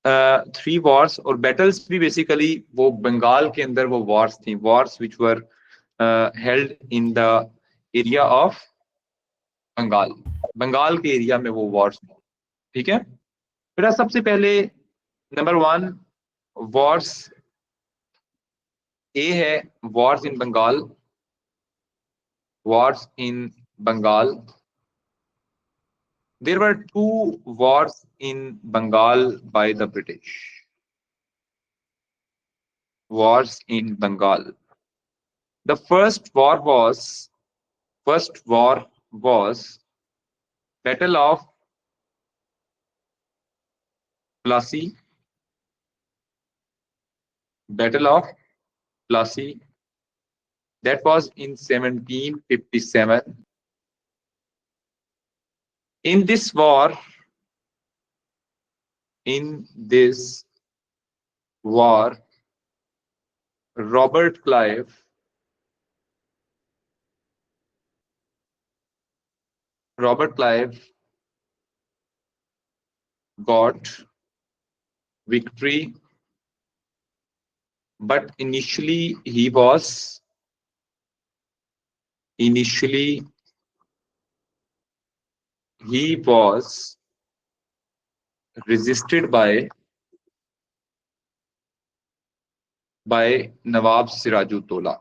3 wars, और battles भी basically वो बंगाल के अंदर वो wars थी, wars which were held in the area of Bengal, Bengal के एरिया में वो wars थी। ठीक है, फिर सबसे पहले नंबर 1 wars ए है, wars in Bengal, wars in Bengal. There were 2 wars in Bengal by the British. Wars in Bengal. The first war was Battle of Plassey. Battle of Plassey. That was in 1757. In this war, Robert Clive got victory, but initially he was resisted by Nawab Sirajuddaulah.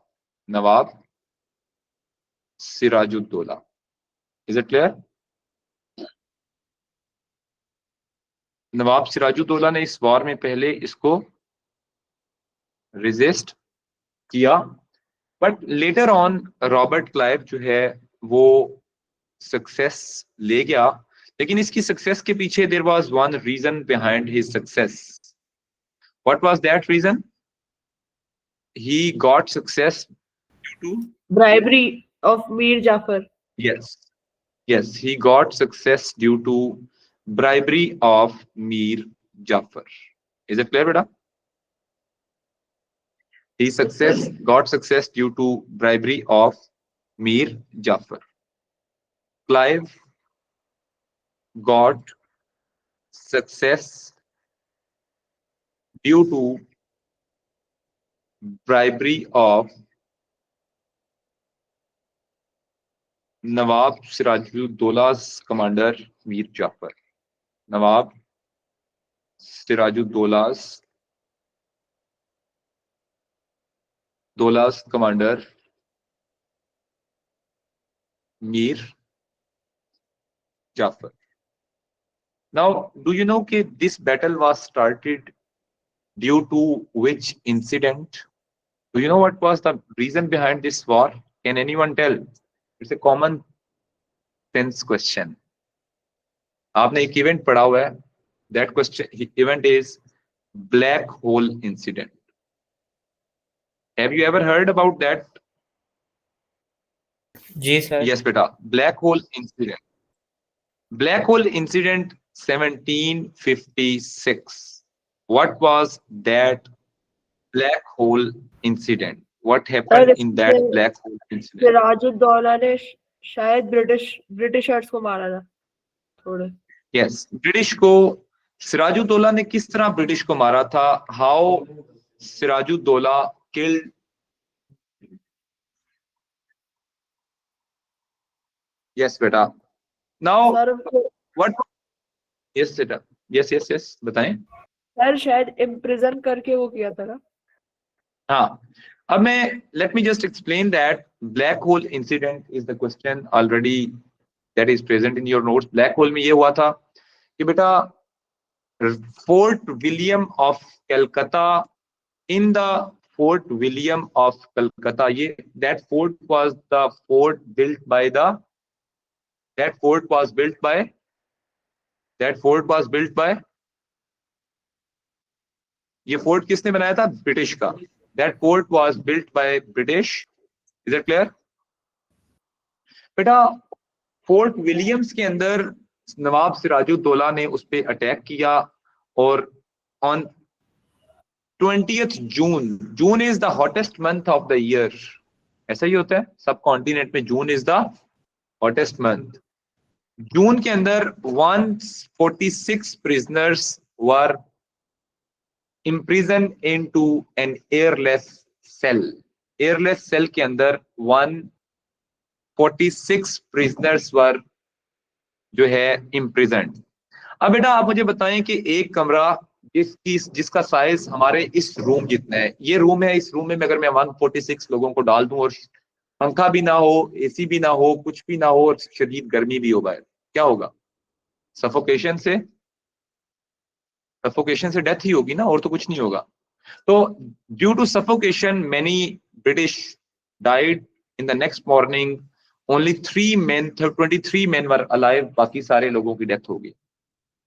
Nawab Sirajuddaulah. Is it clear? नवाब सिराजुद्दौला ने इस war में पहले इसको resist किया, but later on Robert Clive जो है वो success ले गया, लेकिन इसकी सक्सेस के पीछे there was one reason behind his success. What was that reason? He got success due to bribery of Mir Jafar. Yes, he got success due to bribery of Mir Jafar. Is it clear, beta? He got success due to bribery of Mir Jafar. Clive got success due to bribery of Nawab Sirajuddaulah's commander Mir Jafar. Nawab Sirajuddaulah's commander Mir Jafar. Now, do you know that this battle was started due to which incident? Do you know what was the reason behind this war? Can anyone tell? It's a common sense question. आपने एक event पढ़ा हुआ है, that question event is black hole incident. Have you ever heard about that? जी sir. Yes beta, black hole incident. Black hole incident 1756. What was that black hole incident? What happened in that black hole incident? Sirajuddaula ने शायद Britishers को मारा था थोड़े. Yes, British को सिराजुद्दौला ने किस तरह ब्रिटिश को मारा था? How Sirajuddaula killed? Yes beta. Now what? Yes beta. Yes बताएं. सर शायद इम्प्रिजन करके वो किया था ना. हाँ, अब मैं let me just explain that black hole incident is the question already that is present in your notes. Black hole में ये हुआ था कि बेटा Fort William of Calcutta, in the Fort William of Calcutta, that fort was built by ये fort किसने बनाया था? ब्रिटिश का. That fort was built by British. Is it clear? बेटा फोर्ट विलियम्स के अंदर नवाब सिराजुद्दौला ने उस पे अटैक किया, और on 20th June is the hottest month of the year. ऐसा ही होता है सब कॉन्टिनेंट में, June is the hottest month. जून के अंदर 146 prisoners were imprisoned into an airless cell. Airless cell के अंदर 146 prisoners were जो है imprisoned. अब बेटा आप मुझे बताएं कि एक कमरा जिसका साइज हमारे इस रूम जितना है, ये रूम है, इस रूम में अगर मैं 146 लोगों को डाल दूं और पंखा भी ना हो, एसी भी ना हो, कुछ भी ना हो और शदीद गर्मी भी हो बाहर, क्या होगा? सफोकेशन से डेथ ही होगी ना, और तो कुछ नहीं होगा. तो due to suffocation many British died. In the next morning only 23 men were alive, बाकी सारे लोगों की डेथ हो गई.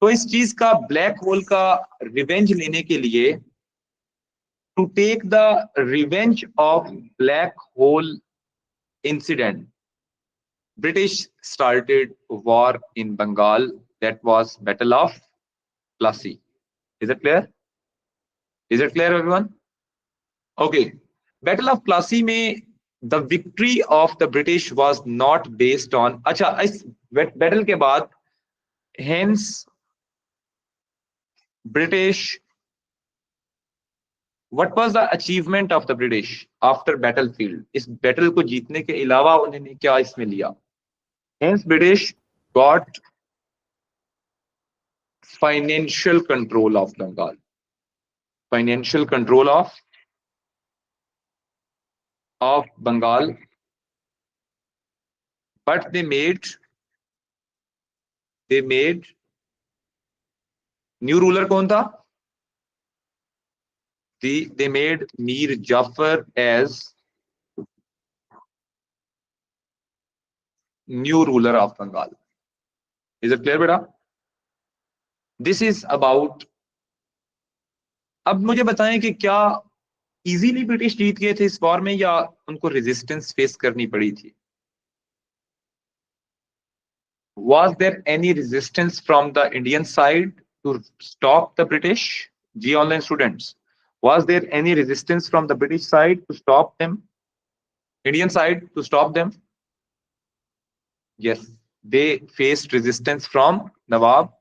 तो इस चीज का, ब्लैक होल का रिवेंज लेने के लिए, to take the revenge of black hole incident, British started war in Bengal. That was Battle of Plassey. Is it clear? Is it clear, everyone? Okay. Battle of Plassey में the victory of the British was not based on. अच्छा, इस battle के बाद hence British. What was the achievement of the British after battlefield? इस battle को जीतने के अलावा उन्होंने क्या इसमें लिया? Hence British got financial control of Bengal. Financial control of Bengal, but they made new ruler कौन था? They made Mir Jafar as new ruler of Bengal. Is it clear बेटा? This is about. अब मुझे बताएं कि क्या easily British जीत गए थे इस वॉर में या उनको रेजिस्टेंस फेस करनी पड़ी थी? Was there any resistance from the Indian side to stop the British? G online students, was there any resistance from the British side to stop them? Indian side to stop them? Yes, they faced resistance from Nawab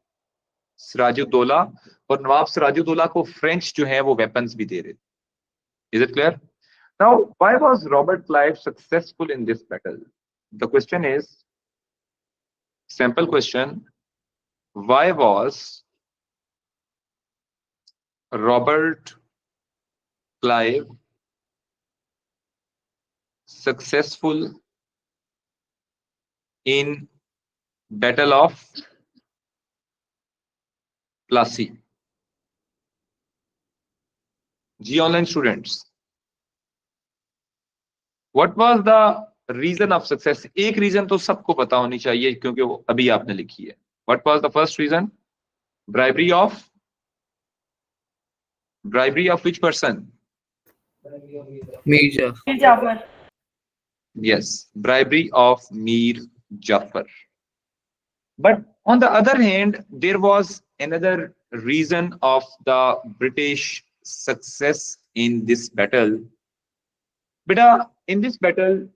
Sirajuddaulah, और नवाब सिराजुद्दौला को French जो है वो weapons भी दे रहे थे. Is it clear? Now, why was Robert Clive successful in this battle? The question is, simple question, why was Robert Clive successful in Battle of Plassey? G online students, what was the reason of success? एक reason तो सबको पता होनी चाहिए क्योंकि वो अभी आपने लिखी है. What was the first reason? Bribery of which person? Mir Jafar. Yes, bribery of Mir Jafar. But on the other hand, there was another reason of the British success in this battle. बेटा, in this battle,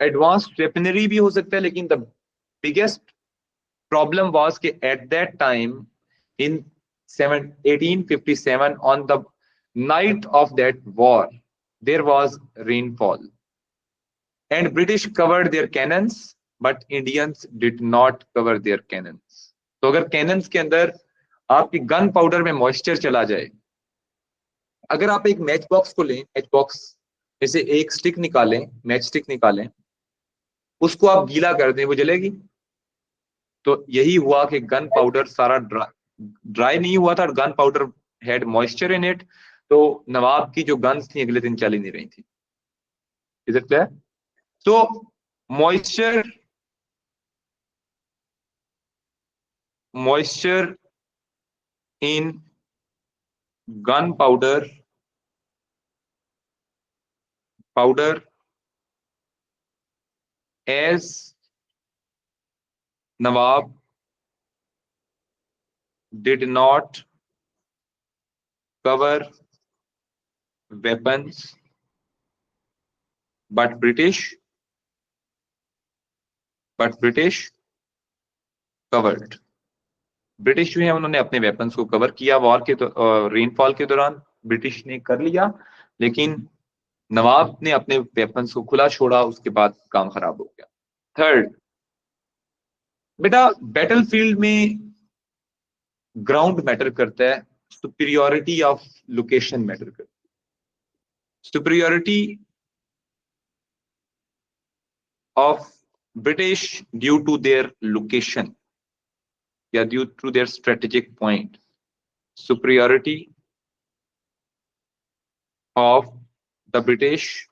advanced weaponry भी हो सकता है, लेकिन the biggest problem was कि at that time in 1857, on the night of that war, there was rainfall and British covered their cannons, but Indians did not cover their cannons. तो अगर cannons के अंदर आपकी गन पाउडर में moisture चला जाए, अगर आप एक मैच बॉक्स को लें, मैच बॉक्स में से एक स्टिक निकालें, मैच स्टिक निकालें, उसको आप गीला कर दें, वो जलेगी? तो यही हुआ कि गन पाउडर सारा ड्राई नहीं हुआ था, gun powder had moisture in it, तो नवाब की जो गन्स थी अगले दिन चल ही नहीं रही थी. Is it clear? तो moisture in gunpowder as Nawab did not cover weapons, but British covered. British जो है उन्होंने अपने वेपन्स को कवर किया वॉर के रेनफॉल के दौरान ब्रिटिश ने कर लिया, लेकिन नवाब ने अपने वेपन्स को खुला छोड़ा, उसके बाद काम खराब हो गया। थर्ड, बेटा बैटलफील्ड में ग्राउंड मैटर करता है, सुपीरियोरिटी ऑफ लोकेशन मैटर करता है। Superiority of British due to their location या due to their strategic point, superiority of the British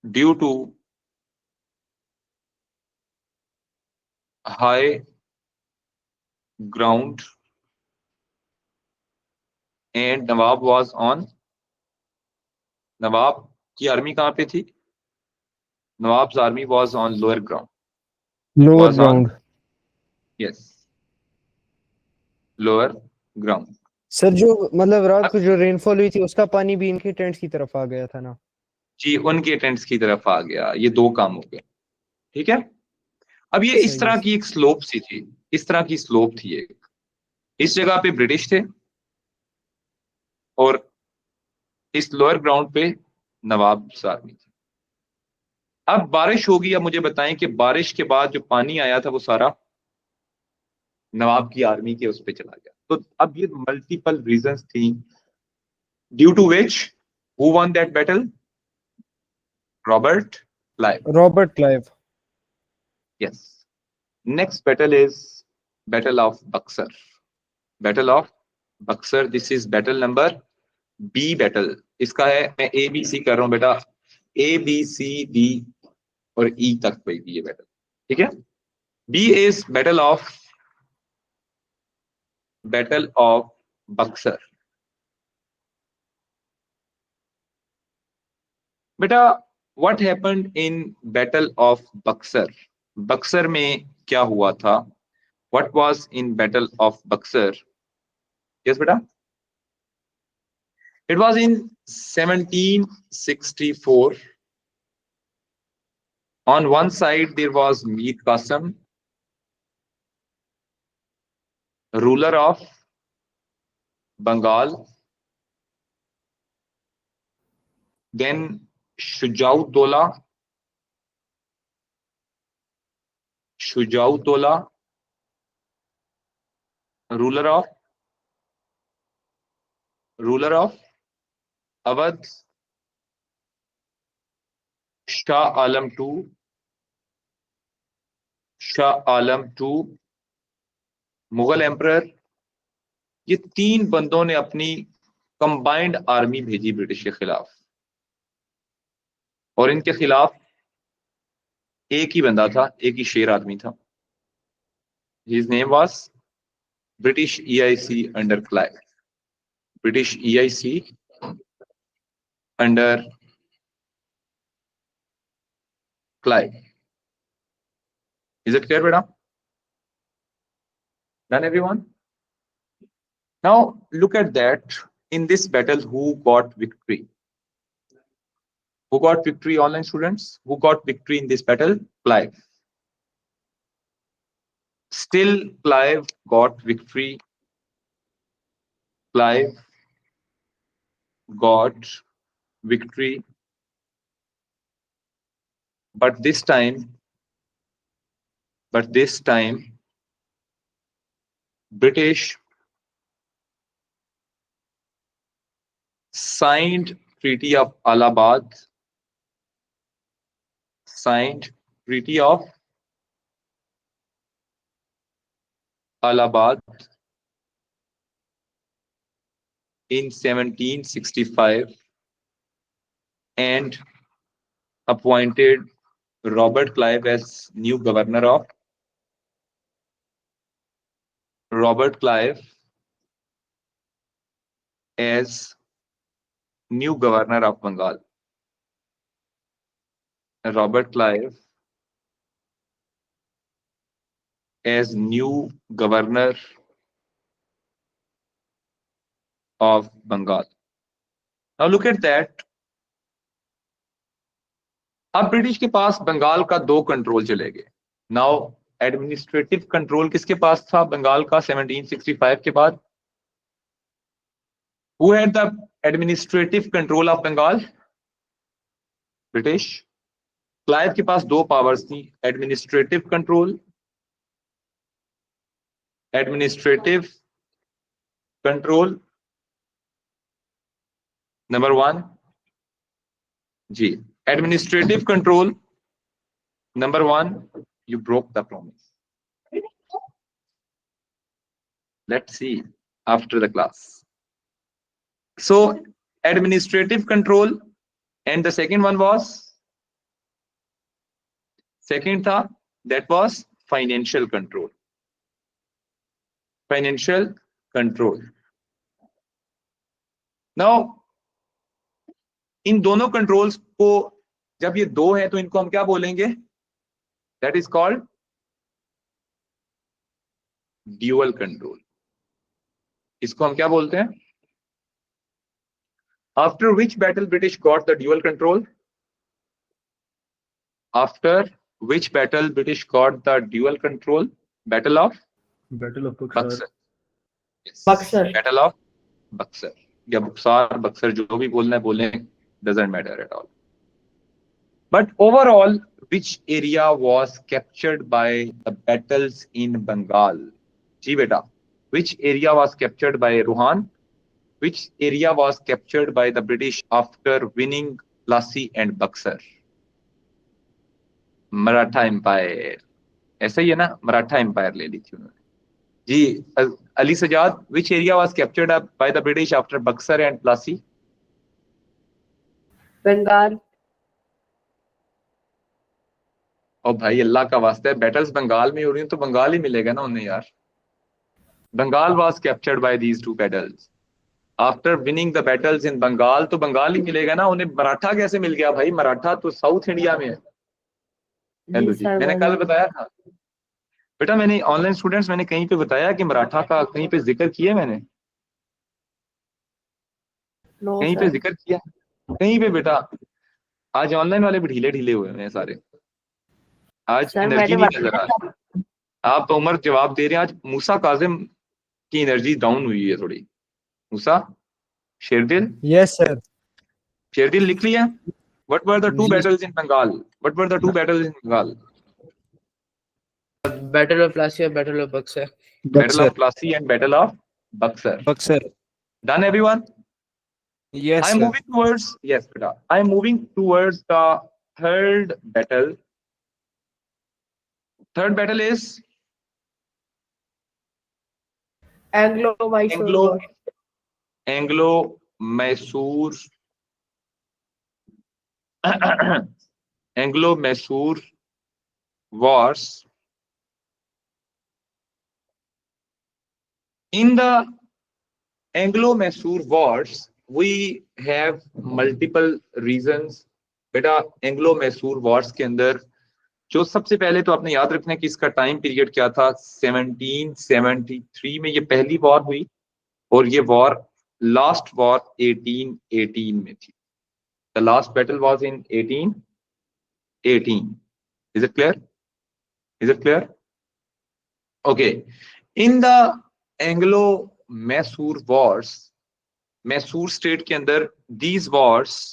due to high ground and Nawab was on, Nawab की army कहाँ पे थी? Nawab's army was on lower ground. Lower Was on, ground. yes, lower ground. Sir जो मतलब रात को जो rainfall हुई थी उसका पानी भी इनके टेंट्स की तरफ आ गया था ना? जी, उनके टेंट्स की तरफ आ गया। ये दो काम हो गए, ठीक है। अब ये इस सही तरह है। की एक स्लोप सी थी, इस तरह की स्लोप थी एक। इस जगह पे ब्रिटिश थे और इस लोअर ग्राउंड पे नवाब आर्मी थी। अब बारिश होगी, अब मुझे बताएं कि बारिश के बाद जो पानी आया था वो सारा नवाब की आर्मी के उस पे चला गया। तो अब ये मल्टीपल रीजंस थी due to which who won that battle? Robert Clive. Robert Clive. Yes. Next battle is battle of Buxar. Battle of Buxar, this is battle number B battle. इसका है, मैं ए बी सी कर रहा हूं बेटा, ए बी सी डी और ई तक कोई भी ये बैटल, ठीक है। B is battle of Buxar. बेटा what happened in battle of Buxar? Buxar में क्या हुआ था? What was in battle of Buxar? Yes बेटा, it was in 1764. On one side there was Mir Qasim, ruler of Bengal, then Shujaudollah, ruler of Awadh, Shah Alam II, Mughal emperor. ये तीन बंदों ने अपनी कंबाइंड आर्मी भेजी ब्रिटिश के खिलाफ, और इनके खिलाफ एक ही बंदा था, एक ही शेर आदमी था। His name was British EIC under Clive. British EIC under Clive. Is it clear, beta? Done, everyone? Now look at that. In this battle, who got victory? Who got victory, online students? Who got victory in this battle? Clive. Still, Clive got victory. Clive got victory. But this time, British signed Treaty of Allahabad. Signed Treaty of Allahabad in 1765 and appointed Robert Clive as new governor of Robert Clive as new governor of Bengal. Robert Clive as new governor of Bengal. Now look at that. अब British के पास बंगाल का 2 control चले गए. Now administrative control किसके पास था बंगाल का 1765 के बाद? Who had the administrative control of Bengal? British. Clive के पास दो पावर्स थी, administrative control, administrative control number 1 जी, administrative control number 1, you broke the promise. Let's see after the class. So administrative control, and the second one was, second tha, that was financial control. Financial control. Now इन दोनों controls को जब ये दो हैं तो इनको हम क्या बोलेंगे? That is called dual control. इसको हम क्या बोलते हैं? After which battle British got the dual control? After which battle British got the dual control? Battle of Buxar. Yes. Buxar. Battle of Buxar या बुक्सार, बक्सर, जो भी बोलना है बोलें, doesn't matter at all. But overall, which area was captured by the battles in Bengal? जी बेटा, which area was captured by Rohan? Which area was captured by the British after winning Plassey and Buxar? Maratha empire, ऐसा ही है ना, Maratha empire ले ली थी उन्होंने जी। Ali Sajjad, which area was captured by the British after Buxar and Plassey? Bengal. और भाई अल्लाह का वास्ता है, बैटल्स बंगाल में हो रही हैं तो बंगाल ही मिलेगा ना उन्हें यार। Bengal was captured by these two battles. After winning the battles in Bengal, तो बंगाल ही मिलेगा ना उन्हें। मराठा कैसे मिल गया भाई? मराठा तो साउथ इंडिया में है। हेलो जी, मैंने कल बताया था बेटा, मैंने ऑनलाइन स्टूडेंट्स, मैंने कहीं पे बताया कि मराठा का कहीं पे जिक्र किया? मैंने कहीं पे जिक्र किया? कहीं पे बेटा? आज ऑनलाइन वाले भी ढीले ढीले हुए हैं सारे, आज एनर्जी नहीं नजर आ रही। आप तो उमर जवाब दे रहे हैं, आज मूसा काजिम की एनर्जी डाउन हुई है थोड़ी। मूसा, शेरदिल, यस सर, शेरदिल लिख लिया। What were the two battles in Bengal? What were the two battles in Bengal? Battle of Plassey and Battle of Buxar. Battle of Plassey and Battle of Buxar. Buxar. Done, everyone? Yes I'm sir. moving towards, yes beta, I'm moving towards the third battle. Third battle is Anglo-Mysore. Anglo-Mysore Anglo-Mysore wars. In the Anglo-Mysore wars, we have multiple reasons. बेटा एंग्लो-मैसूर Wars के अंदर जो सबसे पहले तो आपने याद रखना है कि इसका टाइम पीरियड क्या था। 1773 में ये पहली वॉर हुई और ये वॉर, लास्ट वॉर 1818 में थी। The last battle was in 1818. Is it clear? Is it clear? Okay. In the Anglo-Mysore wars, Mysore state के अंदर these wars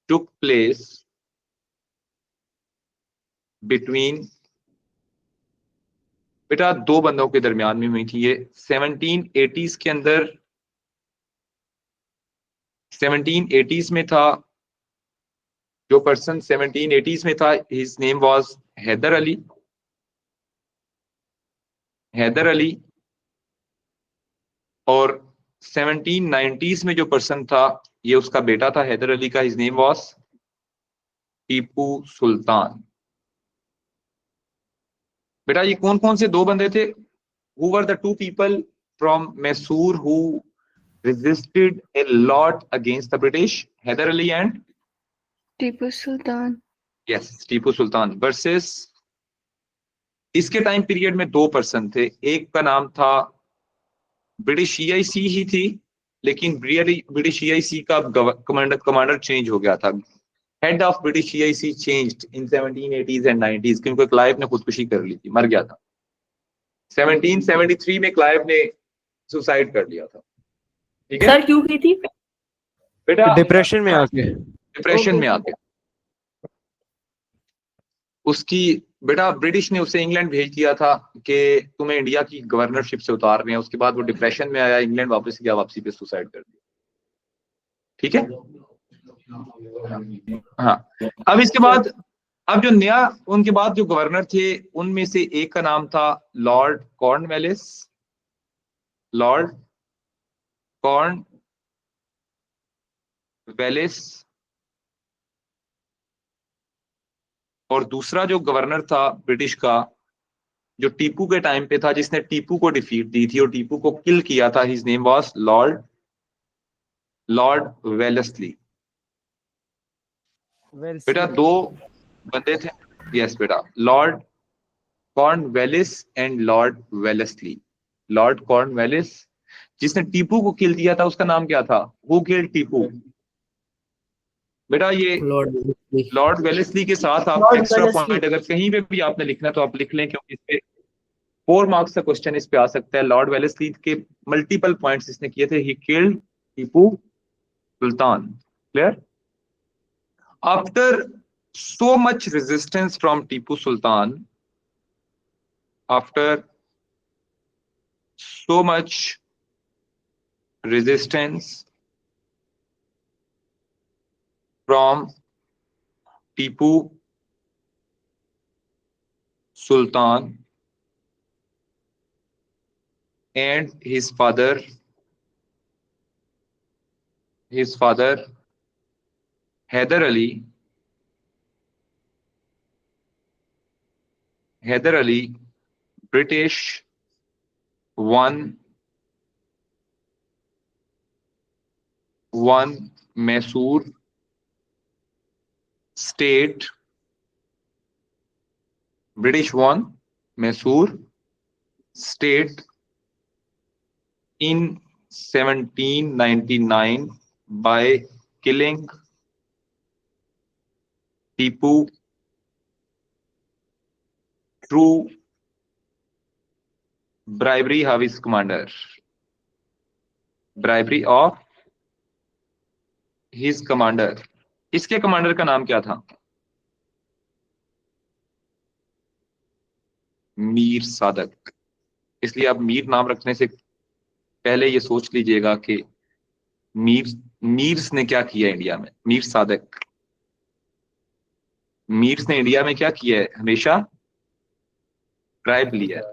took place between, बेटा दो बंदों के दरमियान में हुई थी ये। 1780s के अंदर, 1780s में था जो पर्सन 1780s में था, his name was Haider Ali. Haider Ali. और 1790s में जो पर्सन था ये उसका बेटा था हैदर अली का, his name was Tipu Sultan. बेटा ये कौन कौन से दो बंदे थे? Who were the two people from Mysore who resisted a lot against the British? Hyder Ali and Tipu Sultan. yes, Tipu Sultan versus, इसके टाइम पीरियड में दो पर्सन थे। एक का नाम था, ब्रिटिश EIC ही थी लेकिन ब्रिटिश EIC का कमांडर चेंज हो गया था। Head of British CIC changed in 1780s and 90s, क्योंकि क्लाइव ने खुदकुशी कर ली थी, मर गया था। 1773 में क्लाइव ने सुसाइड कर लिया था। ठीक है सर क्यों की थी? बेटा, डिप्रेशन में आके। डिप्रेशन में आके उसकी, बेटा ब्रिटिश ने उसे इंग्लैंड भेज दिया था कि तुम्हें इंडिया की गवर्नरशिप से उतार रहे हैं। उसके बाद वो डिप्रेशन में आया, इंग्लैंड वापस गया, वापसी पे सुसाइड कर दिया। ठीक है, हाँ। अब इसके बाद, अब जो नया, उनके बाद जो गवर्नर थे उनमें से एक का नाम था लॉर्ड कॉर्नवेलिस, लॉर्ड कॉर्नवेलिस, और दूसरा जो गवर्नर था ब्रिटिश का, जो टीपू के टाइम पे था, जिसने टीपू को डिफीट दी थी और टीपू को किल किया था, his name was Lord Wellesley. बेटा दो बंदे थे, यस बेटा, Lord Cornwallis and Lord Wellesley. Lord Cornwallis जिसने टीपू को किल दिया था, उसका नाम क्या था? Who killed Tipu? बेटा ये लॉर्ड वेलेस्ली के साथ आप लॉर्ड एक्स्ट्रा वेलेस्ली। पॉइंट अगर कहीं पे भी आपने लिखना है तो आप लिख लें, क्योंकि इस पे 4 मार्क्स का क्वेश्चन इस पे आ सकता है। लॉर्ड वेलेस्ली के मल्टीपल पॉइंट्स इसने किए थे। He killed Tipu Sultan. Clear? After so much resistance from Tipu Sultan, after so much resistance from Tipu Sultan and his father Hyder Ali, British won Mysore state. British won Mysore state in 1799 by killing Tipu through bribery of his commander. Bribery of his commander. इसके commander का नाम क्या था? मीर सादक। इसलिए आप मीर नाम रखने से पहले ये सोच लीजिएगा कि मीर्स ने क्या किया इंडिया में। मीर सादक, मीर्स ने इंडिया में क्या किया है? हमेशा ब्राइब लिया है।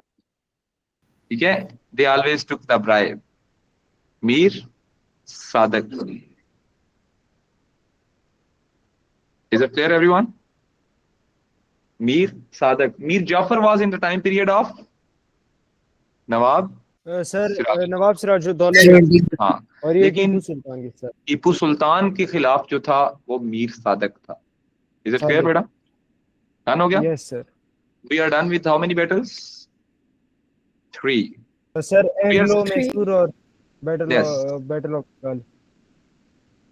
ठीक है, they always took the bribe. Mir Sadiq. Is it clear, everyone? Mir Sadak. Mir Jafar was in the time period of Nawab sir Siraj. Nawab Sirajuddaulah. हाँ, और ये लेकिन टीपू सुल्तान की सर। टीपू सुल्तान के खिलाफ जो था वो मीर सादक था। Is it clear, बेटा? डन हो गया? Yes sir. We are done with how many battles? 3. Sir We are- Anglo Mysore और battle Yes. Of Bengal.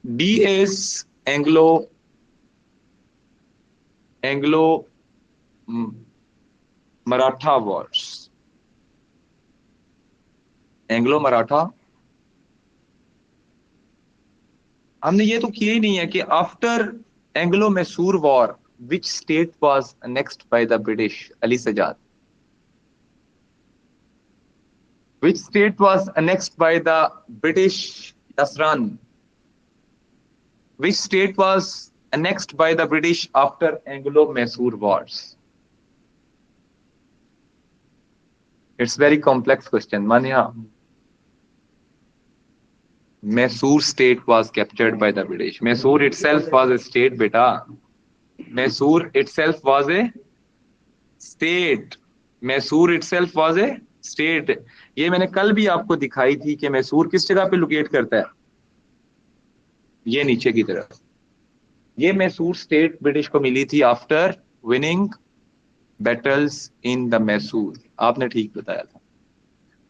D is Anglo Maratha wars. Anglo Maratha. हमने ये तो किया ही नहीं है कि after Anglo Mysore war which state was next by the British? Ali Sajjad. Which state was next by the British? नसरान। Which state was next by the British after Anglo Mysore Wars? It's very complex question. मानिया, Mysore state was captured by the British. Mysore itself was a state, beta. Mysore itself was a state. Mysore itself was a state. ये मैंने कल भी आपको दिखाई थी कि मैसूर किस जगह पे लोकेट करता है। ये नीचे की तरफ। ये मैसूर स्टेट ब्रिटिश को मिली थी after winning battles in the Mysore. आपने ठीक बताया था,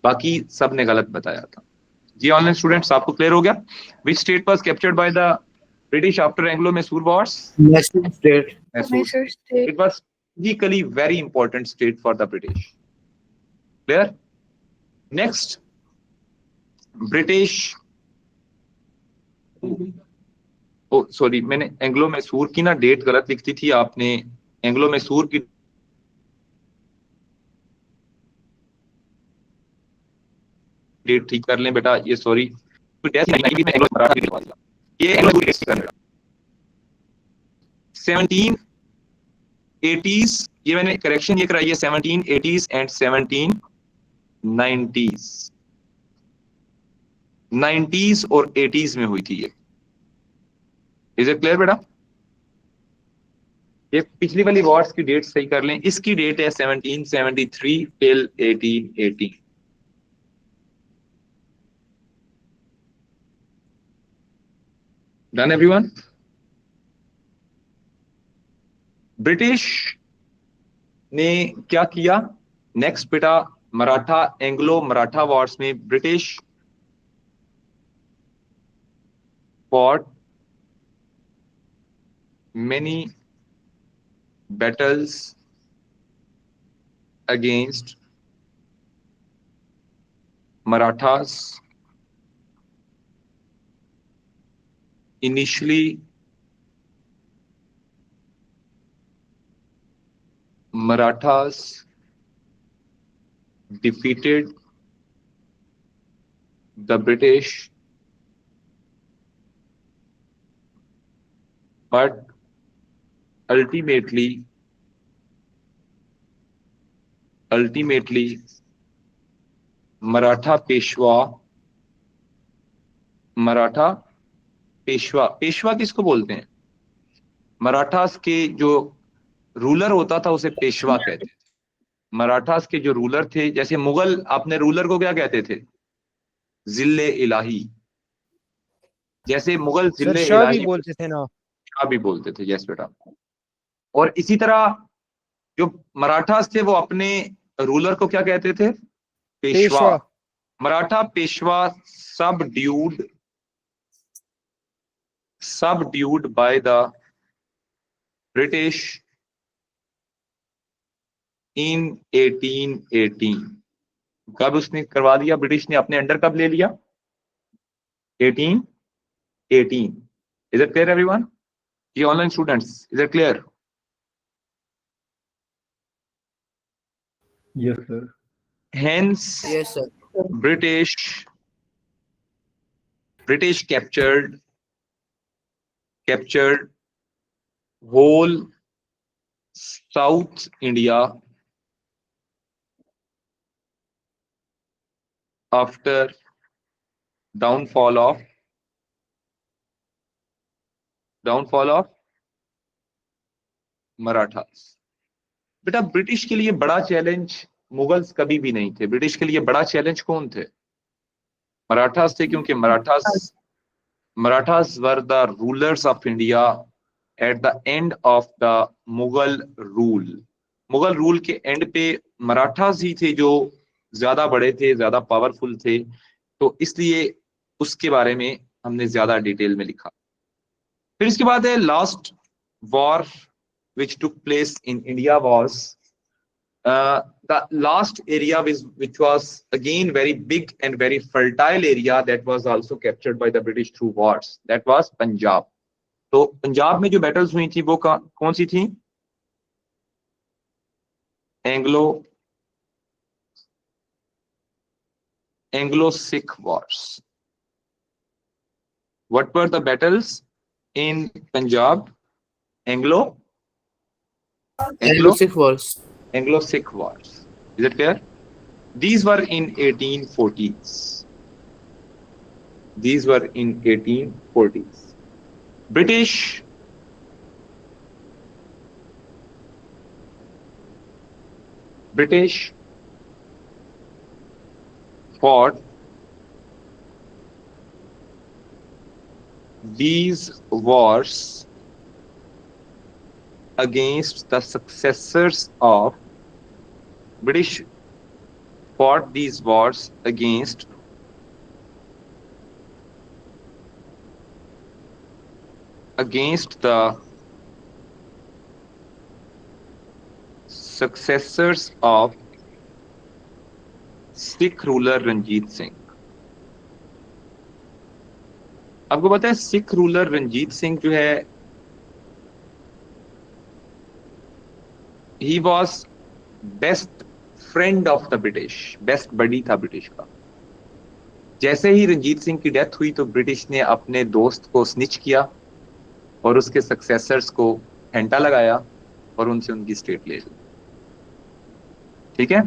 बाकी सबने गलत बताया था। जी ऑनलाइन स्टूडेंट्स, आपको क्लियर हो गया? विच state was captured by the British after Anglo-Mysore Wars? Mysore state. Mysore. Mysore state. It was strategically very important state for the British. Clear? Next, British. O sorry, मैंने Anglo Mysore की ना date गलत लिखती थी आपने। Anglo Mysore की date ठीक कर लें बेटा, ये सॉरी ये 1780s, ये मैंने करेक्शन ये कराई है 1780s एंड 1790s, 90s और 80s में हुई थी ये। इज इट क्लियर बेटा? ये पिछली वाली वॉर्स की डेट सही कर लें, इसकी डेट है 1773 टिल 1880। Done everyone? ब्रिटिश ने क्या किया नेक्स्ट बेटा? मराठा, एंग्लो मराठा वॉर्स में British fought many battles against Marathas. Initially, Marathas defeated the British, but ultimately Maratha Peshwa किसको बोलते हैं? मराठास के जो रूलर होता था उसे पेशवा कहते थे। मराठास के जो रूलर थे, जैसे मुगल, आपने रूलर को क्या कहते थे? जिल्ले इलाही। जैसे मुगल सर जिल्ले शाह भी इलाही बोलते थे ना। शाह भी बोलते थे, यस बेटा। और इसी तरह जो मराठास थे वो अपने रूलर को क्या कहते थे? Peshwa. Maratha Peshwa subdued by the British in 1818। कब उसने करवा दिया? ब्रिटिश ने अपने अंडर कब ले लिया? 1818। Is it clear everyone? ये online students, is it clear? Yes, sir. Hence, Yes, sir. British captured whole South India after downfall of Marathas. बेटा ब्रिटिश के लिए बड़ा चैलेंज मुगल्स कभी भी नहीं थे। ब्रिटिश के लिए बड़ा चैलेंज कौन थे? मराठास थे, क्योंकि Marathas were the rulers of India at the end of the Mughal rule. Mughal rule के एंड पे मराठास ही थे जो ज्यादा बड़े थे, ज्यादा पावरफुल थे, तो इसलिए उसके बारे में हमने ज्यादा डिटेल में लिखा। फिर इसके बाद है last war which took place in India was the last area which was again very big and very fertile area that was also captured by the British through wars. That was Punjab. तो पंजाब में जो battles हुई थी वो कौन सी थी? Anglo-Sikh wars. What were the battles in Punjab? Anglo-Sikh wars. Anglo-Sikh wars. Is it clear? These were in 1840s. British fought these wars against the successors of British fought these wars against against the successors of Sikh ruler Ranjit Singh. आपको पता है Sikh ruler Ranjit Singh जो है, he was best friend of the British, best buddy था British का। जैसे ही रंजीत सिंह की death हुई तो ब्रिटिश ने अपने दोस्त को स्निच किया और उसके सक्सेसर्स को घंटा लगाया और उनसे उनकी स्टेट ले ली। ठीक है,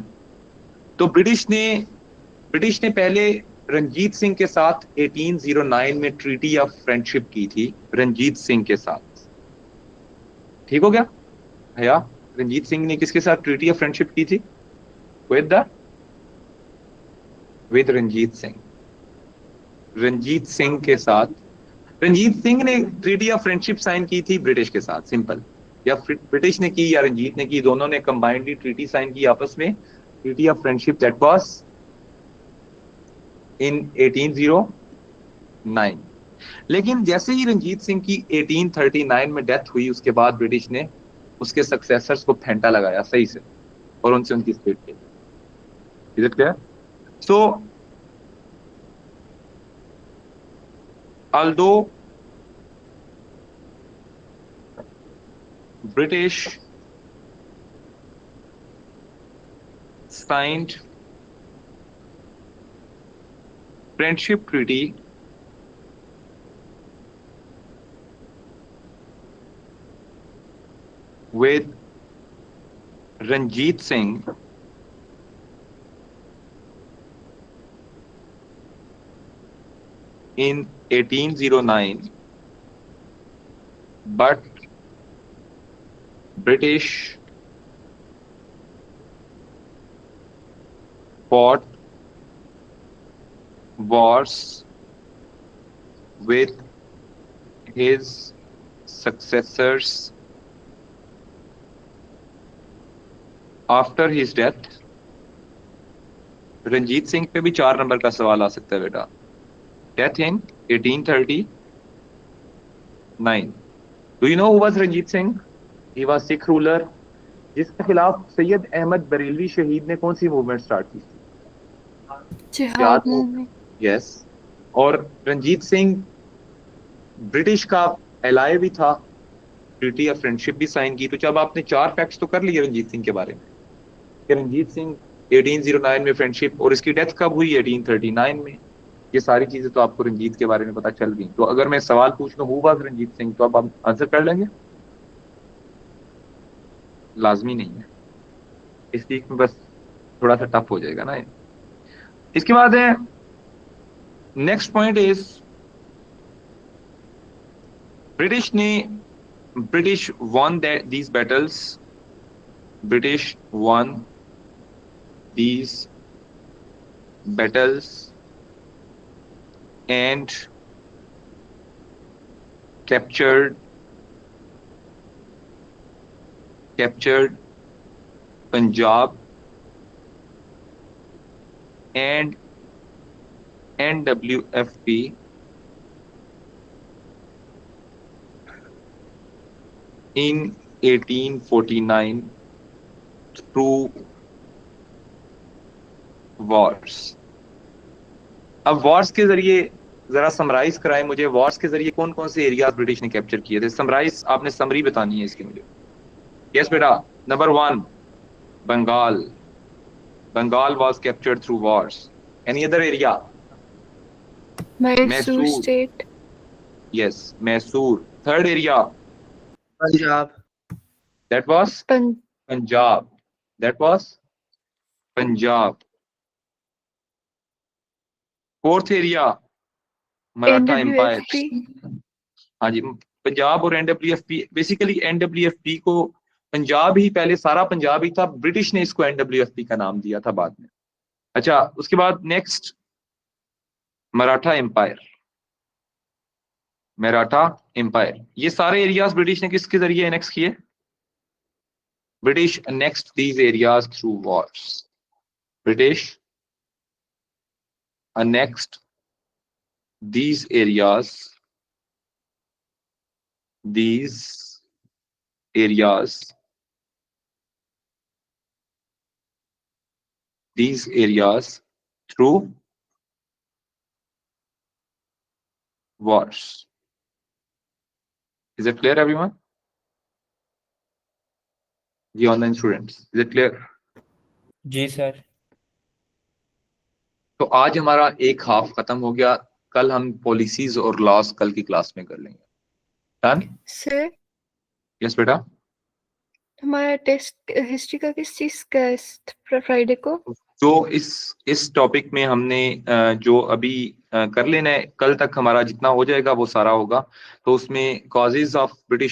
तो ब्रिटिश ने पहले रंजीत सिंह के साथ 1809 में ट्रीटी ऑफ फ्रेंडशिप की थी, रंजीत सिंह के साथ। ठीक हो गया भैया? रंजीत सिंह ने किसके साथ ट्रीटी ऑफ फ्रेंडशिप की थी? विद रंजीत सिंह। रंजीत सिंह के साथ, रंजीत सिंह ने ट्रीटी ऑफ फ्रेंडशिप साइन की थी ब्रिटिश के साथ, सिंपल। या ब्रिटिश ने की या रंजीत ने की, दोनों ने कंबाइंडली ट्रीटी साइन की आपस में, treaty of friendship, that was in 1809। लेकिन जैसे ही रंजीत सिंह की 1839 में डेथ हुई, उसके बाद ब्रिटिश ने उसके सक्सेसर्स को फेंटा लगाया सही से और उनसे उनकी स्टेट ली। Is it clear? So although British signed friendship treaty with Ranjit Singh in 1809, but British fought wars with his successors after his death. Ranjit Singh पे भी 4 नंबर का सवाल आ सकता है बेटा। Death in 1839। Do you know who was Ranjit Singh? He was Sikh ruler जिसके खिलाफ सैयद अहमद बरेलवी शहीद ने कौन सी मूवमेंट स्टार्ट की थी? जिहाद मूवमेंट। यस। और रंजीत सिंह ब्रिटिश का एलाय भी था, ट्रीटी ऑफ फ्रेंडशिप भी साइन की। तो जब आपने 4 फैक्ट्स तो कर लिए रंजीत सिंह के बारे में कि रंजीत सिंह 1809 में फ्रेंडशिप, और इसकी डेथ कब हुई? 1839 में। ये सारी चीजें तो आपको रंजीत के बारे में पता चल गई। तो अगर मैं सवाल पूछ लूं हु वाज रंजीत सिंह, तो अब आप आंसर कर लेंगे? लाजमी नहीं है, इस वीक में बस थोड़ा सा टफ हो जाएगा ना ये। इसके बाद है next point is British won these battles. British won these battles and captured Punjab and NWFP in 1849 through wars. अब वॉर्स के जरिए जरा समराइज कराएं मुझे, वॉर्स के जरिए कौन कौन से एरियाज ब्रिटिश ने कैप्चर किए थे? समराइज, आपने समरी बतानी है इसकी मुझे। यस बेटा। Number 1 Bengal, Bengal was captured through wars. Any other area? Mysore state. Yes, Mysore. Third area, Punjab. that was Punjab. That was Punjab. Fourth area, Maratha Empire. NWFP। हाँ जी, पंजाब और एनडब्ल्यूएफपी। बेसिकली एनडब्ल्यूएफपी को पंजाब ही पहले, सारा पंजाब ही था, ब्रिटिश ने इसको एनडब्ल्यूएफपी का नाम दिया था बाद में। अच्छा, उसके बाद next Maratha empire. Maratha empire, ये सारे एरियाज ब्रिटिश ने किसके जरिए एनेक्स किए? British annexed these areas through wars. British annexed these areas these areas through wars. Is it clear, everyone? The online students, is it clear? जी सर। तो आज हमारा एक हाफ खत्म हो गया, कल हम पॉलिसीज और लॉस कल की क्लास में कर लेंगे। डन? सर यस बेटा। हमारा टेस्ट हिस्ट्री का किस चीज का है फ्राइडे को? जो इस टॉपिक में हमने जो अभी कर लेना है, कल तक हमारा जितना हो जाएगा वो सारा होगा। तो उसमें कॉजेज ऑफ ब्रिटिश